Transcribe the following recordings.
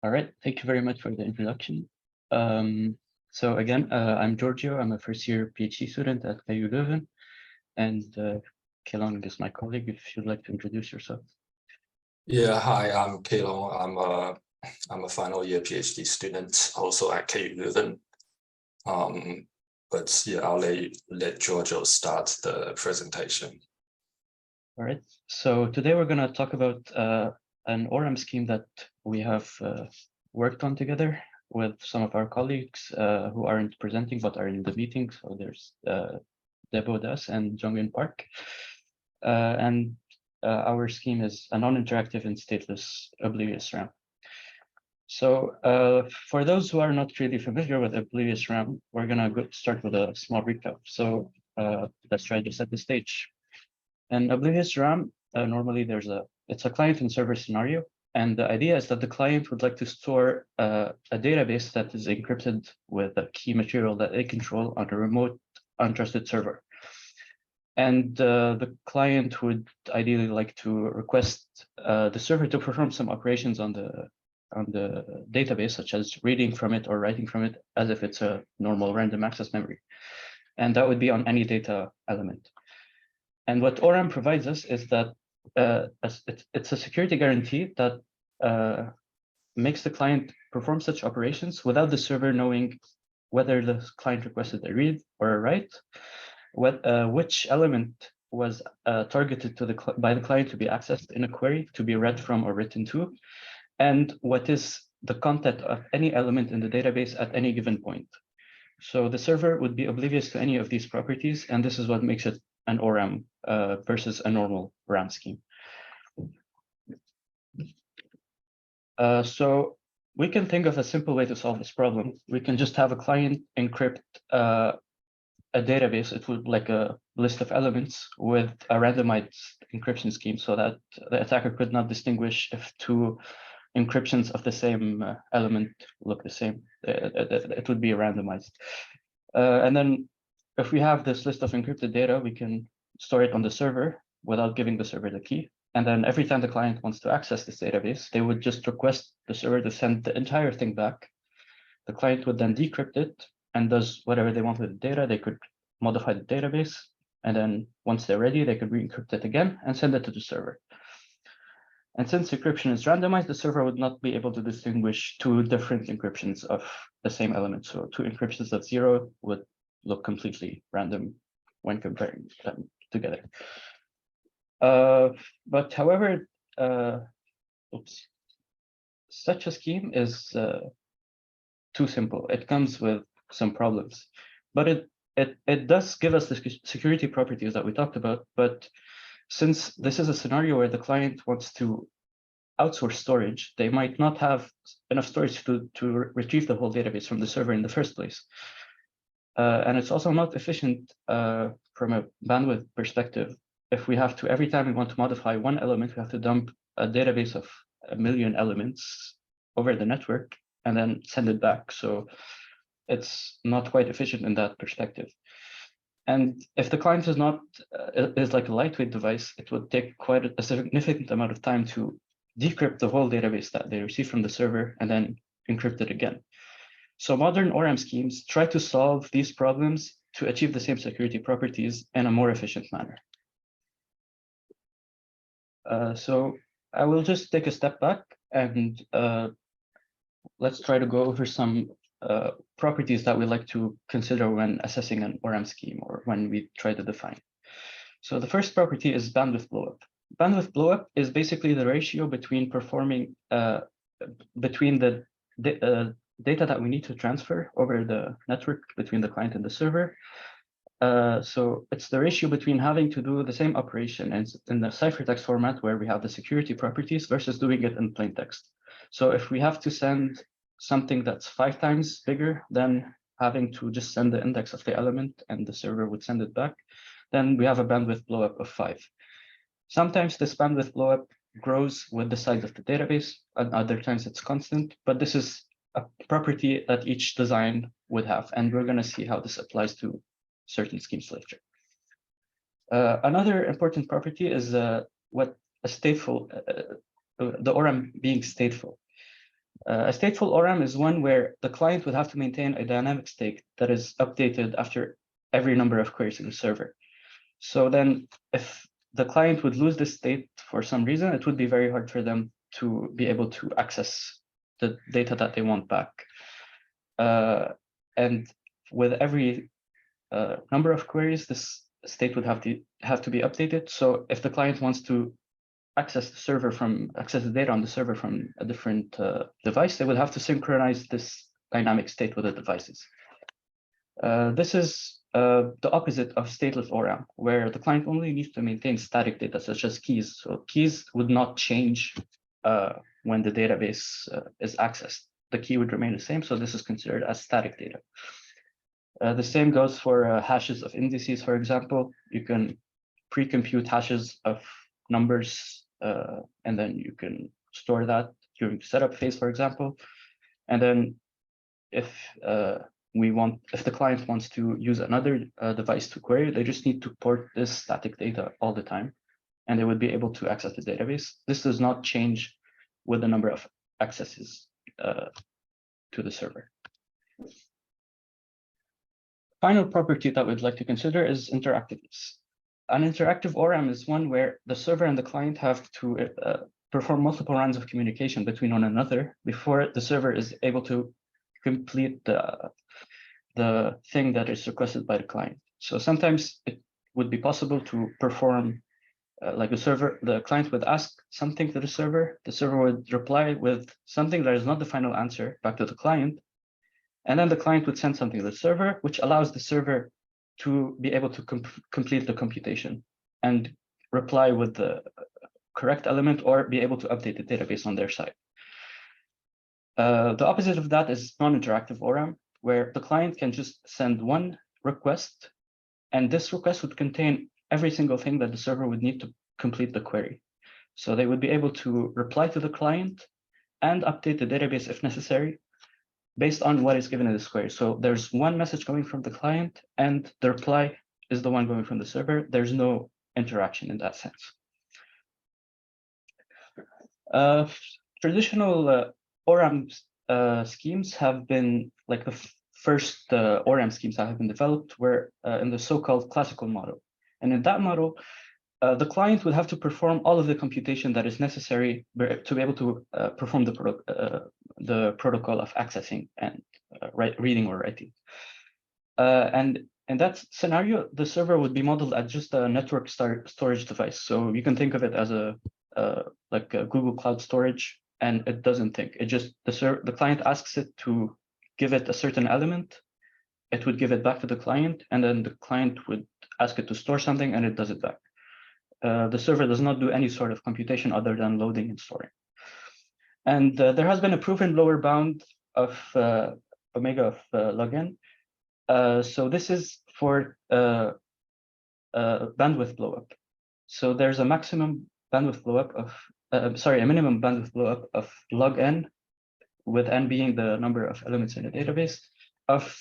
All right, thank you very much for the introduction. So again, I'm Georgio. I'm a first-year PhD student at KU Leuven, and Kelong is my colleague. If you'd like to introduce yourself. Yeah, hi, I'm Kelong. I'm a final year PhD student, also at KU Leuven. But yeah, I'll let Georgio start the presentation. All right. So today we're going to talk about an ORAM scheme that we have worked on together with some of our colleagues who aren't presenting but are in the meeting. So there's Debo Das and Jongyun Park. And our scheme is a non-interactive and stateless Oblivious RAM. So for those who are not really familiar with Oblivious RAM, we're going to start with a small recap. So let's try to set the stage. And Oblivious RAM, normally it's a client and server scenario. And the idea is that the client would like to store a database that is encrypted with a key material that they control on a remote, untrusted server. And the client would ideally like to request the server to perform some operations on the database, such as reading from it or writing from it, as if it's a normal random access memory. And that would be on any data element. And what ORAM provides us is that it's a security guarantee that makes the client perform such operations without the server knowing whether the client requested a read or a write, which element was targeted to by the client to be accessed in a query, to be read from or written to, and what is the content of any element in the database at any given point. So the server would be oblivious to any of these properties, and this is what makes it an ORAM versus a normal RAM scheme. So we can think of a simple way to solve this problem. We can just have a client encrypt a database. It would like a list of elements with a randomized encryption scheme so that the attacker could not distinguish if two encryptions of the same element look the same. It would be randomized. And then if we have this list of encrypted data, we can store it on the server without giving the server the key. And then every time the client wants to access this database, they would just request the server to send the entire thing back. The client would then decrypt it and does whatever they want with the data. They could modify the database. And then once they're ready, they could re-encrypt it again and send it to the server. And since encryption is randomized, the server would not be able to distinguish two different encryptions of the same element. So two encryptions of 0 would look completely random when comparing them together. But however, such a scheme is too simple. It comes with some problems, but it does give us the security properties that we talked about. But since this is a scenario where the client wants to outsource storage, they might not have enough storage to retrieve the whole database from the server in the first place. And it's also not efficient from a bandwidth perspective. If we have to, every time we want to modify one element, we have to dump a database of 1 million elements over the network and then send it back. So it's not quite efficient in that perspective. And if the client is not is like a lightweight device, it would take quite a significant amount of time to decrypt the whole database that they receive from the server and then encrypt it again. So modern ORAM schemes try to solve these problems to achieve the same security properties in a more efficient manner. So I will just take a step back and let's try to go over some properties that we like to consider when assessing an ORAM scheme or when we try to define. So the first property is bandwidth blowup. Bandwidth blowup is basically the ratio between performing between the data that we need to transfer over the network between the client and the server. So it's the ratio between having to do the same operation in the ciphertext format where we have the security properties versus doing it in plain text. So if we have to send something that's 5 times bigger than having to just send the index of the element and the server would send it back, then we have a bandwidth blowup of 5. Sometimes this bandwidth blowup grows with the size of the database, and other times it's constant, but this is a property that each design would have, and we're going to see how this applies to certain schemes later. Another important property is what a stateful, the ORAM being stateful. A stateful ORAM is one where the client would have to maintain a dynamic state that is updated after every number of queries in the server. So then if the client would lose this state for some reason, it would be very hard for them to be able to access the data that they want back. And with every number of queries, this state would have to be updated. So if the client wants to access the data on the server from a different device, they would have to synchronize this dynamic state with the devices. This is the opposite of stateless ORAM, where the client only needs to maintain static data, such as keys. So keys would not change when the database is accessed. The key would remain the same, so this is considered as static data. The same goes for hashes of indices, for example. You can pre-compute hashes of numbers, and then you can store that during the setup phase, for example. And then if the client wants to use another device to query, they just need to port this static data all the time, and they would be able to access the database. This does not change with the number of accesses to the server. Final property that we'd like to consider is interactiveness. An interactive ORAM is one where the server and the client have to perform multiple rounds of communication between one another before the server is able to complete the thing that is requested by the client. So sometimes it would be possible to perform like the client would ask something to the server would reply with something that is not the final answer back to the client, and then the client would send something to the server, which allows the server to be able to complete the computation and reply with the correct element or be able to update the database on their side. The opposite of that is non-interactive ORAM, where the client can just send one request, and this request would contain every single thing that the server would need to complete the query. So they would be able to reply to the client and update the database if necessary, based on what is given in this query. So there's one message coming from the client, and the reply is the one going from the server. There's no interaction in that sense. Traditional ORAM schemes have been, like the first ORAM schemes that have been developed were in the so-called classical model. And in that model, the client would have to perform all of the computation that is necessary to be able to perform the protocol of accessing and reading or writing. And in that scenario, the server would be modeled as just a network storage device. So you can think of it as like a Google Cloud Storage, and it doesn't think. It just the client asks it to give it a certain element. It would give it back to the client, and then the client would ask it to store something, and it does it back. The server does not do any sort of computation other than loading and storing. And there has been a proven lower bound of omega of log n. So this is for bandwidth blowup. So there's a maximum bandwidth blowup of, a minimum bandwidth blowup of log n, with n being the number of elements in a database, of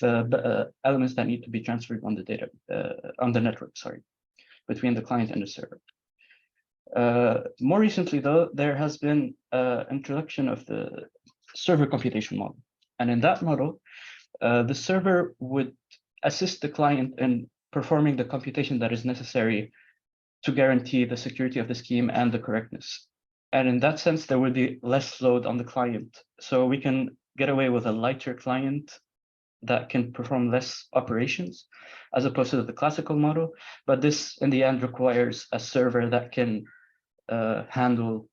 elements that need to be transferred on the network, between the client and the server. More recently, though, there has been introduction of the server computation model. And in that model, the server would assist the client in performing the computation that is necessary to guarantee the security of the scheme and the correctness. And in that sense, there will be less load on the client. So we can get away with a lighter client that can perform less operations as opposed to the classical model. But this, in the end, requires a server that can handle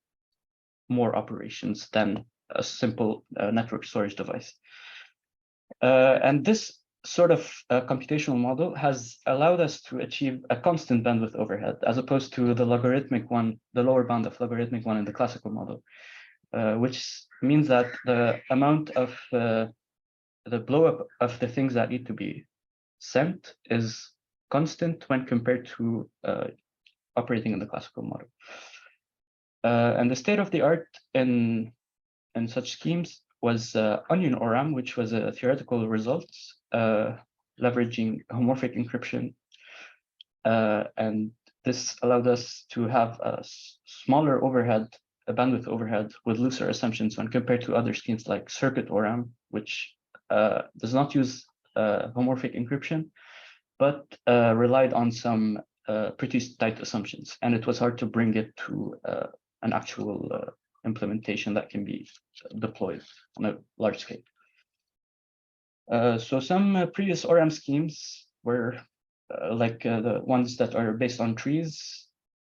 more operations than a simple network storage device. And this sort of computational model has allowed us to achieve a constant bandwidth overhead, as opposed to the logarithmic one, the lower bound of logarithmic one in the classical model, which means that the amount of the blowup of the things that need to be sent is constant when compared to operating in the classical model. And the state of the art in such schemes was Onion ORAM, which was a theoretical results leveraging homomorphic encryption. And this allowed us to have a smaller overhead bandwidth overhead with looser assumptions when compared to other schemes like circuit ORAM, which does not use homomorphic encryption, but relied on some pretty tight assumptions. And it was hard to bring it to an actual implementation that can be deployed on a large scale. So some previous ORAM schemes were like the ones that are based on trees.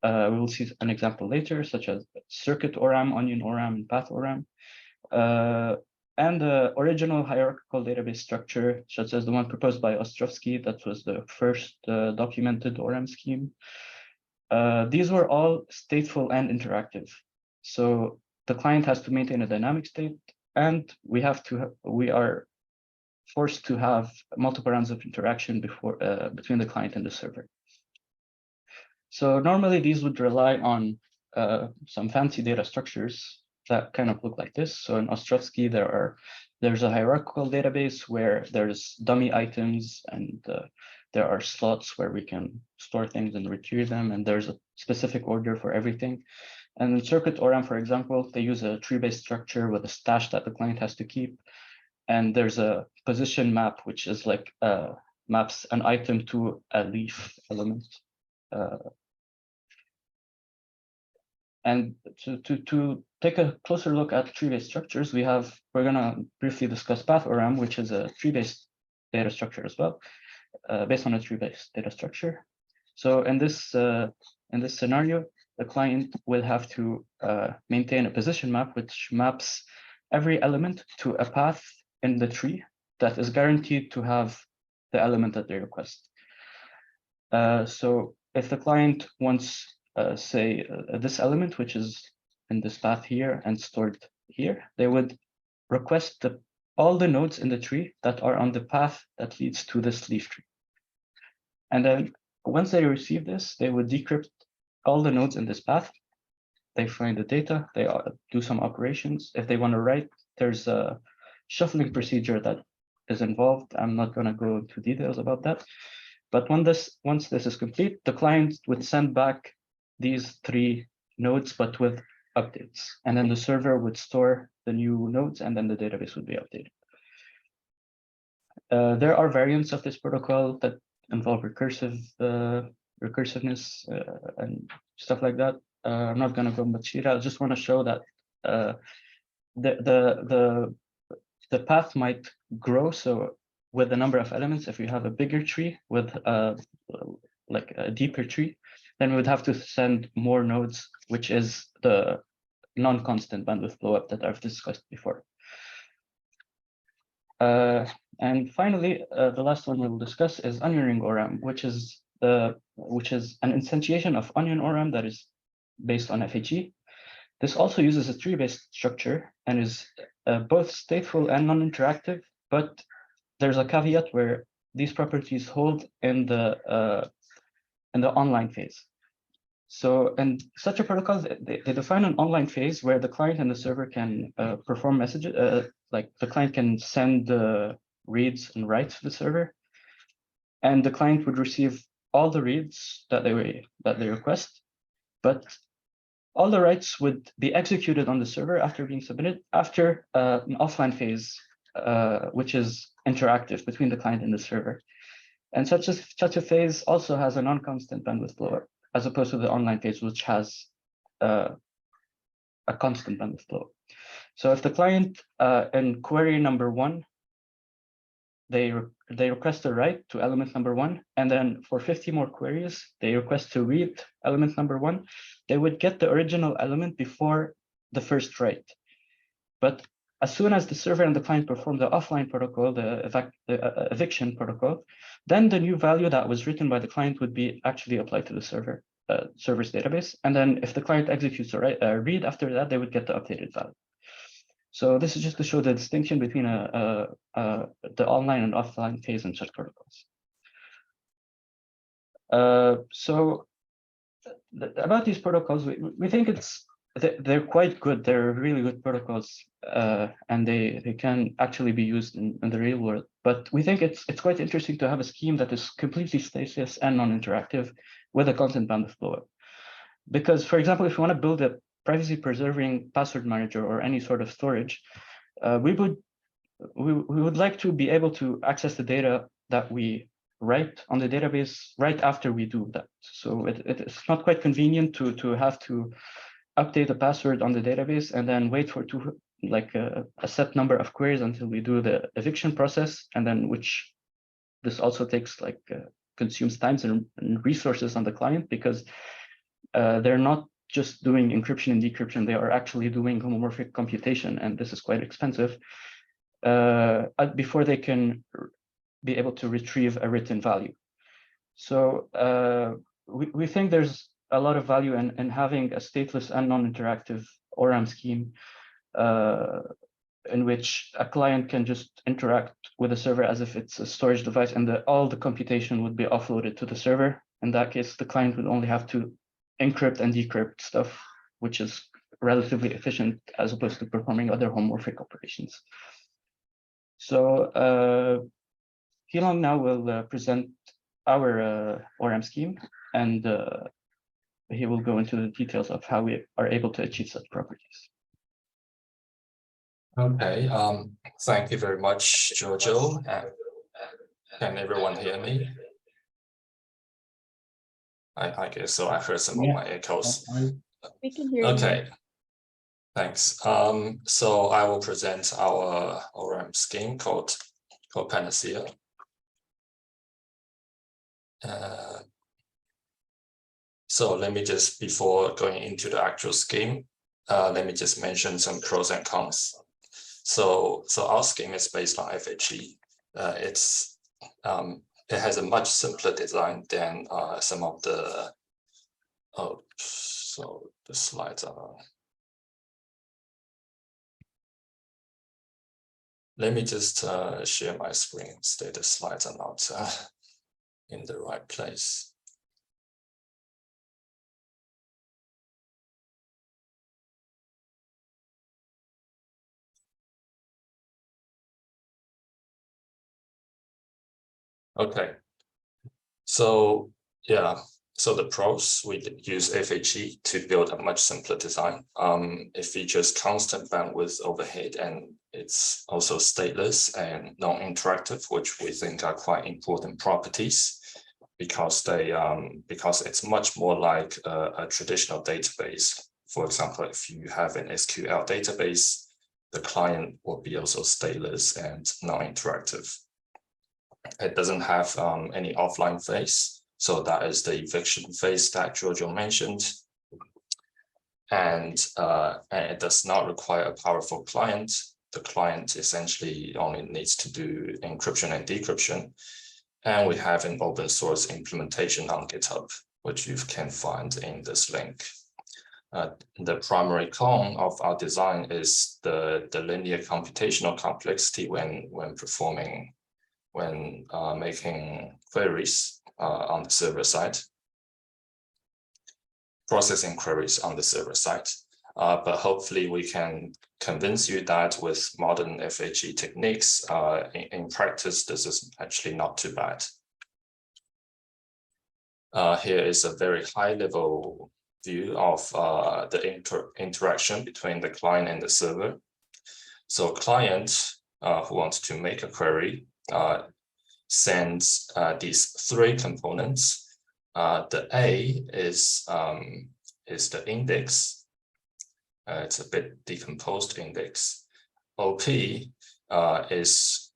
We will see an example later, such as circuit ORAM, onion ORAM, and PathORAM. And the original hierarchical database structure, such as the one proposed by Ostrovsky, that was the first documented ORAM scheme. These were all stateful and interactive. So the client has to maintain a dynamic state, and we are forced to have multiple rounds of interaction between the client and the server. So normally these would rely on some fancy data structures that kind of look like this. So in Ostrovsky, there's a hierarchical database where there's dummy items, and there are slots where we can store things and retrieve them, and there's a specific order for everything. And in circuit ORAM, for example, they use a tree-based structure with a stash that the client has to keep. And there's a position map, which is like maps an item to a leaf element. And to take a closer look at tree-based structures, we're gonna briefly discuss PathORAM, which is a tree-based data structure as well, based on a tree-based data structure. So in this scenario, the client will have to maintain a position map, which maps every element to a path in the tree that is guaranteed to have the element that they request. So if the client wants, say, this element, which is in this path here and stored here, they would request all the nodes in the tree that are on the path that leads to this leaf tree. And then once they receive this, they would decrypt all the nodes in this path. They find the data, they do some operations. If they want to write, there's a shuffling procedure that is involved. I'm not going to go into details about that. But once this is complete, the client would send back these 3 nodes, but with updates. And then the server would store the new nodes, and then the database would be updated. There are variants of this protocol that involve recursiveness and stuff like that. I'm not going to go much here. I just want to show that the path might grow. So with the number of elements, if you have a bigger tree with like a deeper tree, then we would have to send more nodes, which is the non-constant bandwidth blowup that I've discussed before. And finally, the last one we'll discuss is onion ring ORAM, which is an instantiation of onion ORAM that is based on FHE. This also uses a tree-based structure and is both stateful and non-interactive, but there's a caveat where these properties hold in the online phase. So in such a protocol, they define an online phase where the client and the server can perform messages, like the client can send reads and writes to the server, and the client would receive all the reads that they request, but all the writes would be executed on the server after being submitted after an offline phase, which is interactive between the client and the server. And such a phase also has a non-constant bandwidth blowup, as opposed to the online phase, which has a constant bandwidth blowup. So if the client in query number 1, they request a write to element number 1, and then for 50 more queries, they request to read element number 1, they would get the original element before the first write. But as soon as the server and the client perform the offline protocol, the eviction protocol, then the new value that was written by the client would be actually applied to the server's database. And then if the client executes a read after that, they would get the updated value. So this is just to show the distinction between the online and offline phase in such protocols. About these protocols, we think they're quite good. They're really good protocols, and they can actually be used in the real world. But we think it's quite interesting to have a scheme that is completely stateless and non-interactive with a constant bandwidth blowup. Because, for example, if you want to build a privacy preserving password manager or any sort of storage, we would like to be able to access the data that we write on the database right after we do that. So it's not quite convenient to have to update the password on the database and then wait for a set number of queries until we do the eviction process, and then which this also takes consumes times and resources on the client, because they're not just doing encryption and decryption, they are actually doing homomorphic computation, and this is quite expensive before they can be able to retrieve a written value. So we think there's a lot of value in having a stateless and non-interactive ORAM scheme in which a client can just interact with the server as if it's a storage device, and all the computation would be offloaded to the server. In that case, the client would only have to encrypt and decrypt stuff, which is relatively efficient as opposed to performing other homomorphic operations. So Kelong now will present our ORAM scheme, and he will go into the details of how we are able to achieve such properties. Okay, thank you very much, Georgio. Can everyone hear me? I guess so. I heard some of my echoes. We can hear you. Okay, thanks. So I will present our ORAM scheme called Panacea. So let me just, before going into the actual scheme, let me just mention some pros and cons. So our scheme is based on FHE. It has a much simpler design than some of the. Oh, so the slides are. Let me just share my screen. So the slides are not in the right place. Okay, so yeah, so the pros, we use FHE to build a much simpler design. It features constant bandwidth overhead, and it's also stateless and non-interactive, which we think are quite important properties, because because it's much more like a traditional database. For example, if you have an SQL database, the client will be also stateless and non-interactive. It doesn't have any offline phase, so that is the eviction phase that Georgio mentioned. And it does not require a powerful client. The client essentially only needs to do encryption and decryption. And we have an open source implementation on GitHub, which you can find in this link. The primary con of our design is the linear computational complexity when making queries on the server side, processing queries on the server side. But hopefully we can convince you that with modern FHE techniques, in practice, this is actually not too bad. Here is a very high level view of the interaction between the client and the server. So client who wants to make a query sends these three components. The A is the index. It's a bit decomposed index. OP is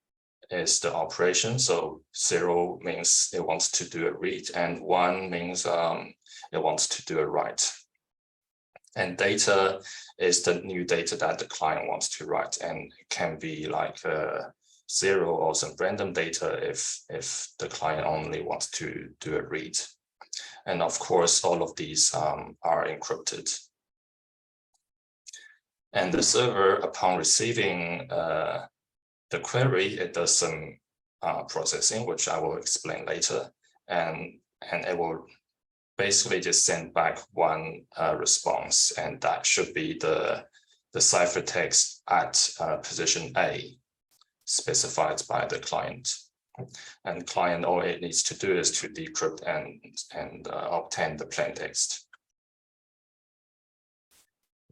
the operation. So 0 means it wants to do a read, and 1 means it wants to do a write. And data is the new data that the client wants to write, and it can be like 0 or some random data if the client only wants to do a read. And of course, all of these are encrypted. And the server, upon receiving the query, it does some processing, which I will explain later. And it will basically just send back one response, and that should be the ciphertext at position A, specified by the client. And client, all it needs to do is to decrypt and obtain the plain text.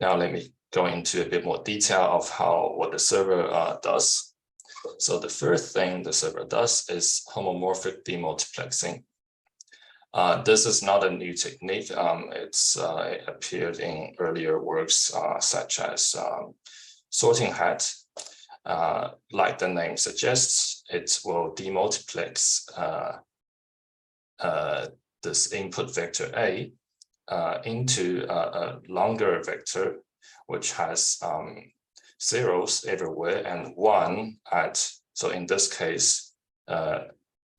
Now let me go into a bit more detail of what the server does. So the first thing the server does is homomorphic demultiplexing. This is not a new technique. It appeared in earlier works such as sorting hat. Like the name suggests, it will demultiplex this input vector A into a longer vector, which has zeros everywhere and 1 at, so in this case, A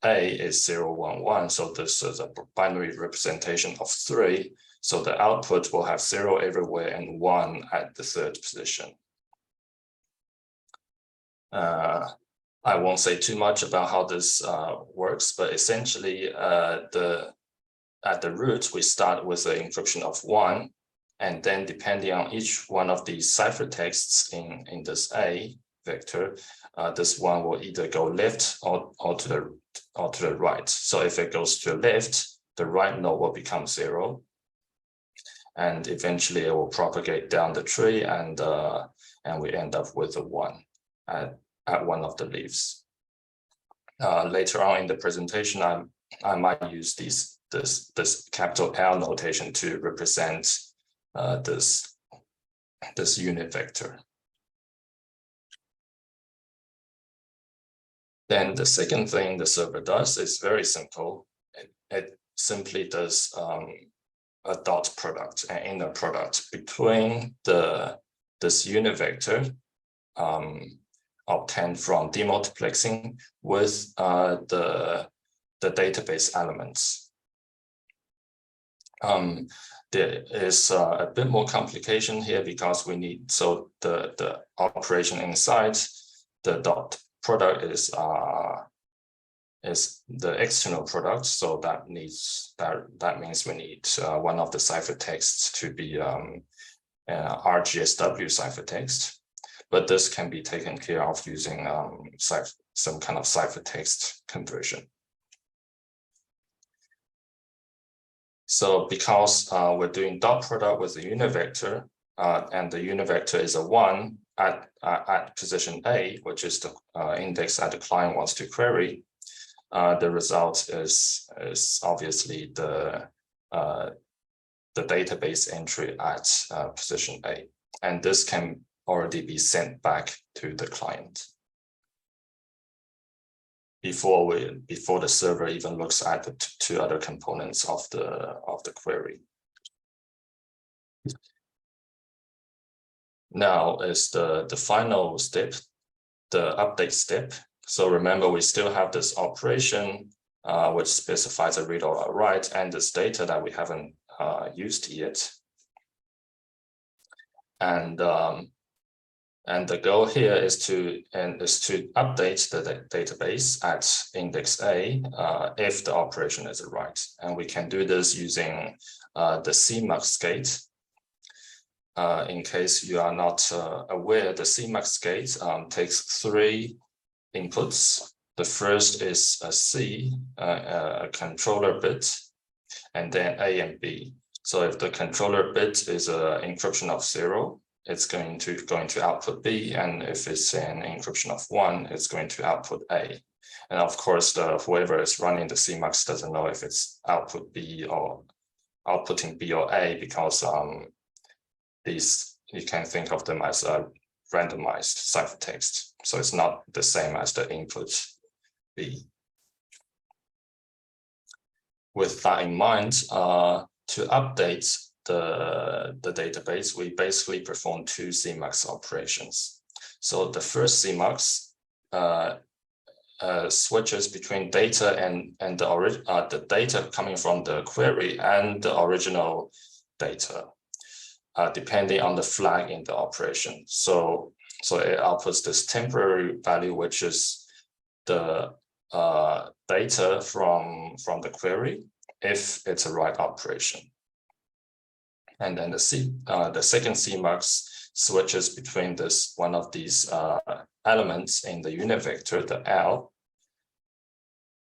is 0, 1, 1. So this is a binary representation of 3. So the output will have 0 everywhere and 1 at the third position. I won't say too much about how this works, but essentially at the root, we start with the encryption of 1. And then depending on each one of these ciphertexts in this A vector, this one will either go left or to the right. So if it goes to the left, the right node will become 0. And eventually it will propagate down the tree and we end up with a 1 at one of the leaves. Later on in the presentation, I might use this capital L notation to represent this unit vector. Then the second thing the server does is very simple. It simply does a dot product, an inner product between this unit vector obtained from demultiplexing with the database elements. There is a bit more complication here because we need, so the operation inside the dot product is the external product. So that means we need one of the ciphertexts to be RGSW ciphertext, but this can be taken care of using some kind of ciphertext conversion. So because we're doing dot product with the unit vector, and the unit vector is a 1 at position A, which is the index that the client wants to query, the result is obviously the database entry at position A, and this can already be sent back to the client before the server even looks at the two other components of the query. Now is the final step, the update step. So remember, we still have this operation which specifies a read or a write, and this data that we haven't used yet. And the goal here is to update the database at index A if the operation is a write. And we can do this using the CMUX gate. In case you are not aware, the CMUX gate takes 3 inputs. The first is a C, a controller bit, and then A and B. So if the controller bit is an encryption of 0, it's going to output B, and if it's an encryption of 1, it's going to output A. And of course, whoever is running the CMUX doesn't know if it's output B or outputting B or A, because these, you can think of them as a randomized ciphertext. So it's not the same as the input B. With that in mind, to update the database, we basically perform 2 CMUX operations. So the first CMUX switches between data and the data coming from the query and the original data, depending on the flag in the operation. So it outputs this temporary value, which is the data from the query if it's a write operation. And then the second CMUX switches between this one of these elements in the unit vector, the L.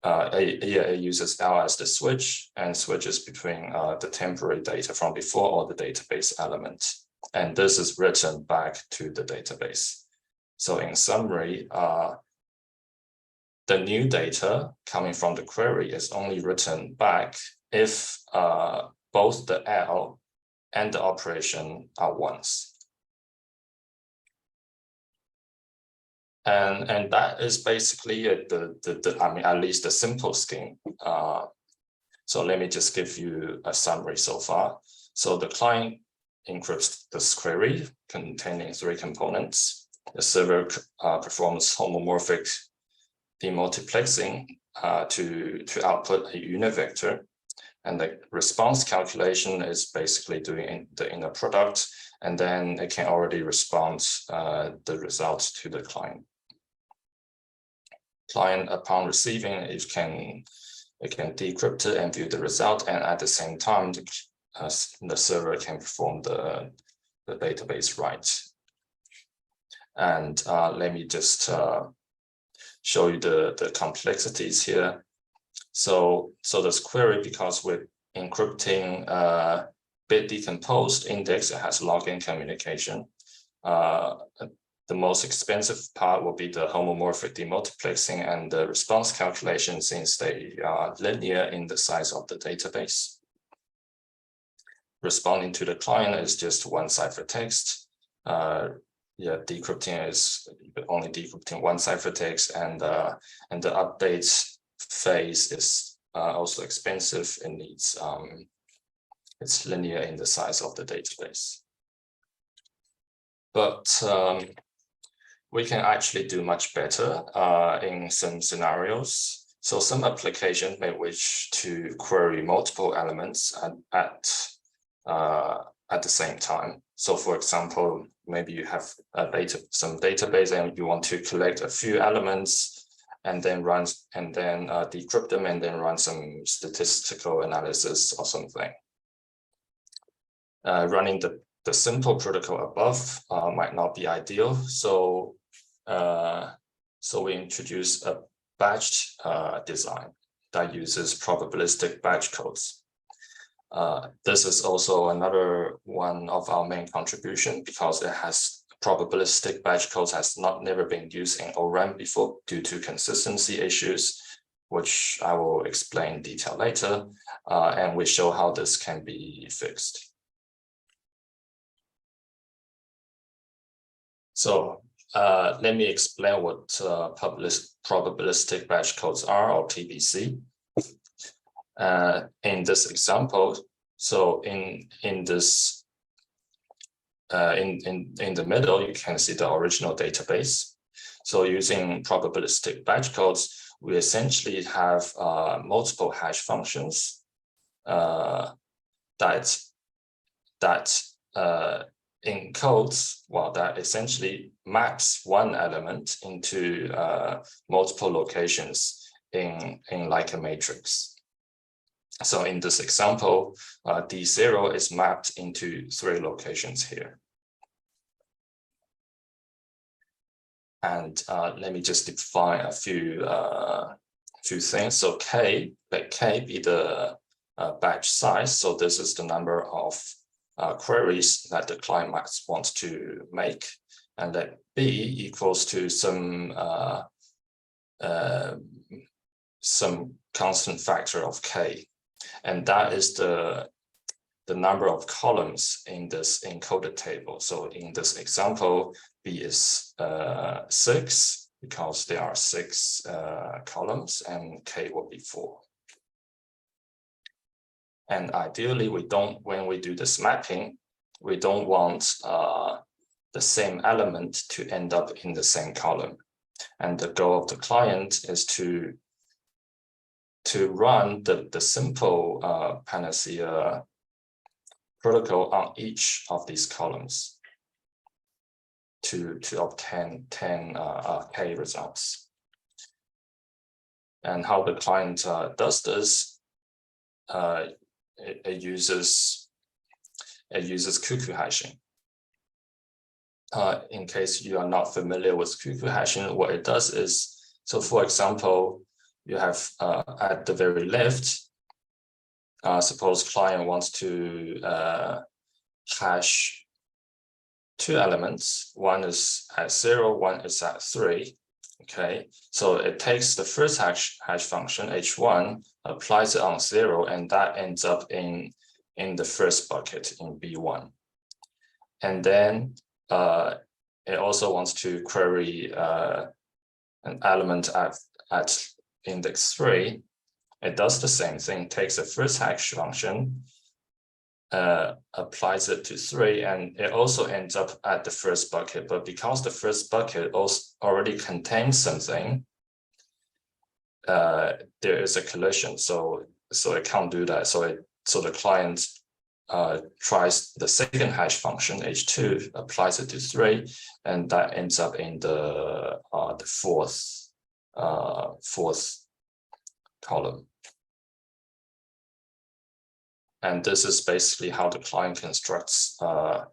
It uses L as the switch and switches between the temporary data from before or the database element. and this is written back to the database. So in summary, the new data coming from the query is only written back if both the L and the operation are ones. And that is basically I mean, at least the simple scheme. So let me just give you a summary so far. So the client encrypts this query containing 3 components. The server performs homomorphic demultiplexing to output a unit vector. And the response calculation is basically doing the inner product, and then it can already respond the results to the client. Client, upon receiving, it can decrypt it and view the result, and at the same time, the server can perform the database write. And let me just show you the complexities here. So this query, because we're encrypting bit decomposed index, it has login communication. The most expensive part will be the homomorphic demultiplexing and the response calculation, since they are linear in the size of the database. Responding to the client is just 1 ciphertext. Decrypting is only decrypting 1 ciphertext, and the update phase is also expensive. It needs it's linear in the size of the database. But we can actually do much better in some scenarios. So some applications may wish to query multiple elements at the same time. So for example, maybe you have some database and you want to collect a few elements and then decrypt them and then run some statistical analysis or something. Running the simple protocol above might not be ideal. So we introduce a batch design that uses probabilistic batch codes. This is also another one of our main contribution, because it has probabilistic batch codes never been used in ORAM before due to consistency issues, which I will explain in detail later, and we show how this can be fixed. So let me explain what probabilistic batch codes are, or PBC. In this example, so in the middle, you can see the original database. So using probabilistic batch codes, we essentially have multiple hash functions that encodes, well, that essentially maps one element into multiple locations in like a matrix. So in this example, D0 is mapped into 3 locations here. And let me just define a few things. So let K be the batch size. So this is the number of queries that the client might want to make, and let B equals to some constant factor of K, and that is the number of columns in this encoded table. So in this example, B is 6 because there are 6 columns, and K will be 4. And ideally, when we do this mapping, we don't want the same element to end up in the same column. And the goal of the client is to run the simple Panacea protocol on each of these columns to obtain 10 K results. And how the client does this, it uses cuckoo hashing. In case you are not familiar with cuckoo hashing, what it does is, so for example, you have at the very left, suppose client wants to hash two elements. One is at 0, one is at 3. Okay, so it takes the first hash function h1, applies it on 0, and that ends up in the first bucket in B1. And then it also wants to query an element at index 3. It does the same thing, takes the first hash function, applies it to 3, and it also ends up at the first bucket. But because the first bucket also already contains something, there is a collision, so it can't do that. So the client tries the second hash function h2, applies it to 3, and that ends up in the fourth column. And this is basically how the client constructs the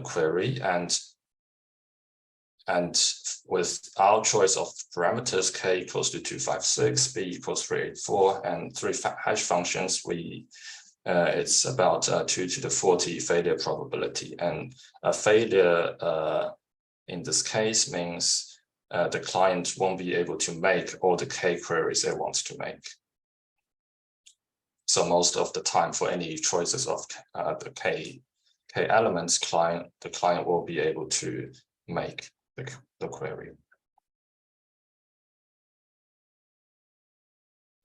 query. And with our choice of parameters, k equals to 256, b equals 384, and 3 hash functions, it's about 2 to the 40 failure probability. And a failure in this case means the client won't be able to make all the k queries it wants to make. So most of the time, for any choices of the k elements, the client will be able to make the query.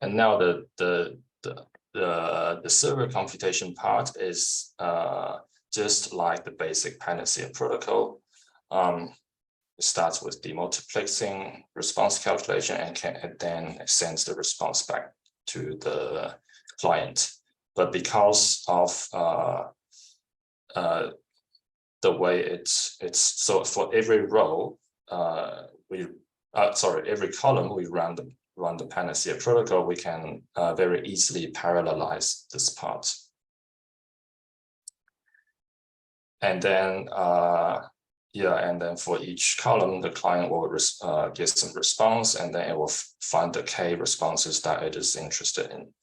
And now the server computation part is just like the basic Panacea protocol. It starts with demultiplexing, response calculation, and then sends the response back to the client. But because of the way it's so for every row, every column we run the Panacea protocol, we can very easily parallelize this part. And then and then for each column, the client will get some response, and then it will find the k responses that it is interested in.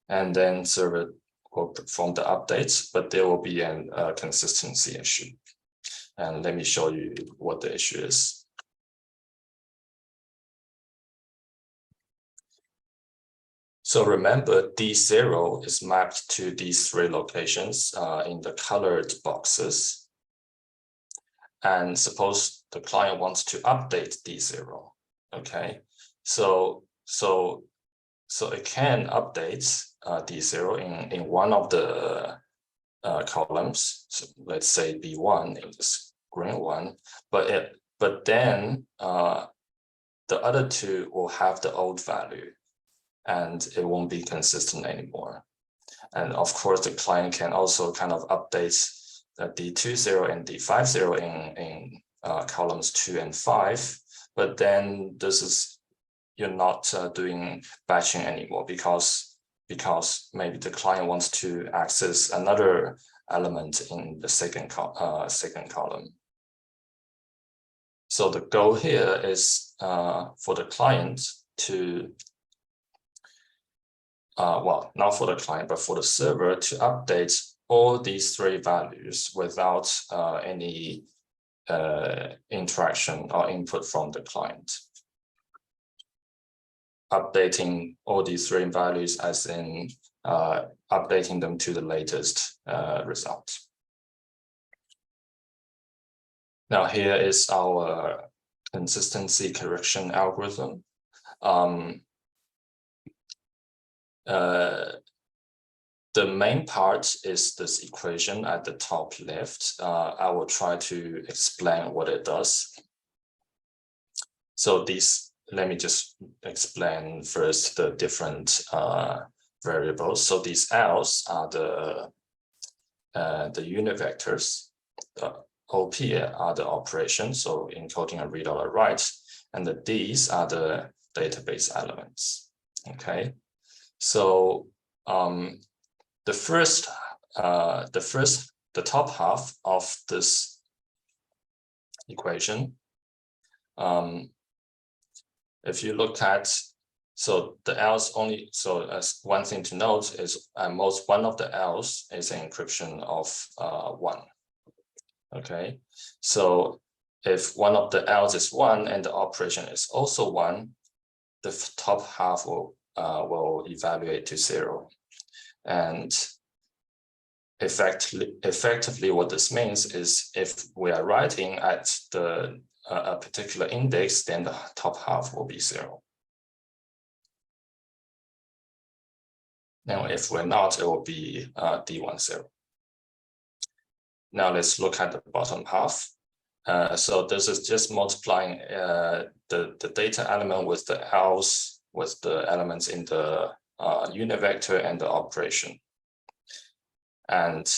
And then server will perform the updates, but there will be a consistency issue. And let me show you what the issue is. So remember, D0 is mapped to these 3 locations in the colored boxes. And suppose the client wants to update D0, okay? So it can update D0 in one of the columns. So let's say B1 in this green one, but then the other 2 will have the old value, and it won't be consistent anymore. And of course, the client can also kind of update D20 and D50 in columns 2 and 5, but then you're not doing batching anymore because maybe the client wants to access another element in the second column. So the goal here is for the client to not for the client, but for the server to update all these 3 values without any interaction or input from the client. Updating all these 3 values as in updating them to the latest result. Now here is our consistency correction algorithm. The main part is this equation at the top left. I will try to explain what it does. So let me just explain first the different variables. So these L's are the unit vectors. The OP are the operations, so encoding and read or write, and the D's are the database elements. Okay, so the top half of this equation, if you look at, so the L's only, so as one thing to note is one of the L's is an encryption of 1. Okay, so if one of the L's is 1 and the operation is also 1, the top half will evaluate to 0. And effectively what this means is if we are writing at the a particular index, then the top half will be 0. Now, if we're not, it will be D10. Now let's look at the bottom half. So this is just multiplying the data element with the else with the elements in the unit vector and the operation. And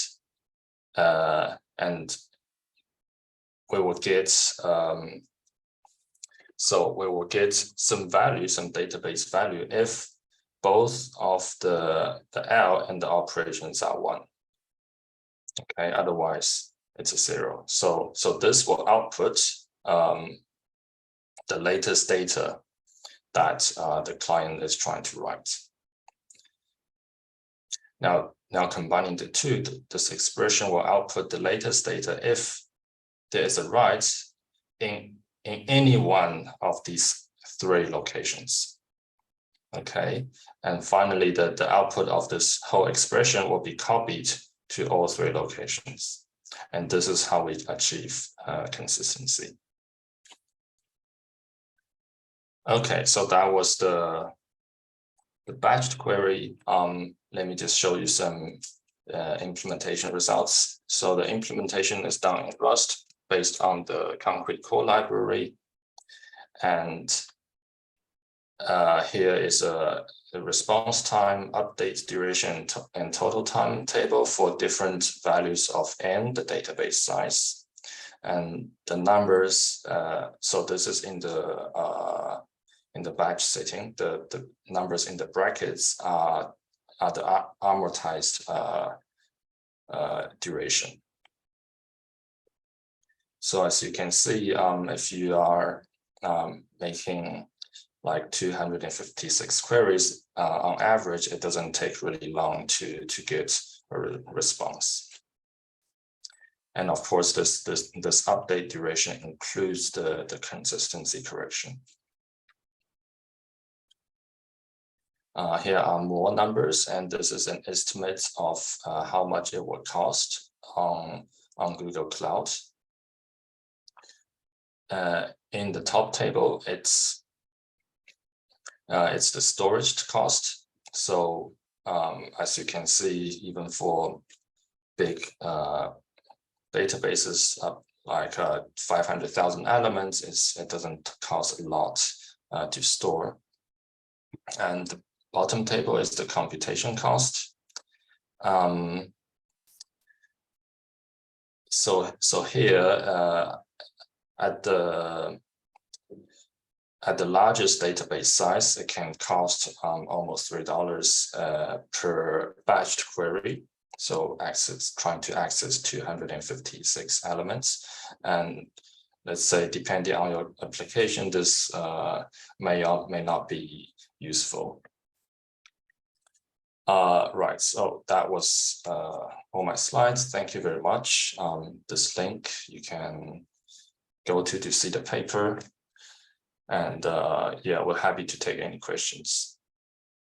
we will get some value, some database value if both of the L and the operations are 1. Okay, otherwise it's a 0. So this will output the latest data that the client is trying to write. Now combining the two, this expression will output the latest data if there is a write in any one of these 3 locations. Okay, and finally the output of this whole expression will be copied to all 3 locations. And this is how we achieve consistency. Okay, so that was the batched query. Let me just show you some implementation results. So the implementation is done in Rust based on the concrete core library. And here is a response time, update duration, and total time table for different values of n, the database size. And the numbers, so this is in the batch setting. The numbers in the brackets are the amortized duration. So as you can see, if you are making like 256 queries on average, it doesn't take really long to get a response. And of course, this update duration includes the consistency correction. Here are more numbers, and this is an estimate of how much it will cost on Google Cloud. In the top table, it's the storage cost. So as you can see, even for big databases like 500,000 elements, it doesn't cost a lot to store. And the bottom table is the computation cost. So here at the largest database size, it can cost almost $3 per batched query. So trying to access 256 elements. And let's say, depending on your application, this may or may not be useful. Right, so that was all my slides. Thank you very much. This link you can go to see the paper. And yeah, we're happy to take any questions.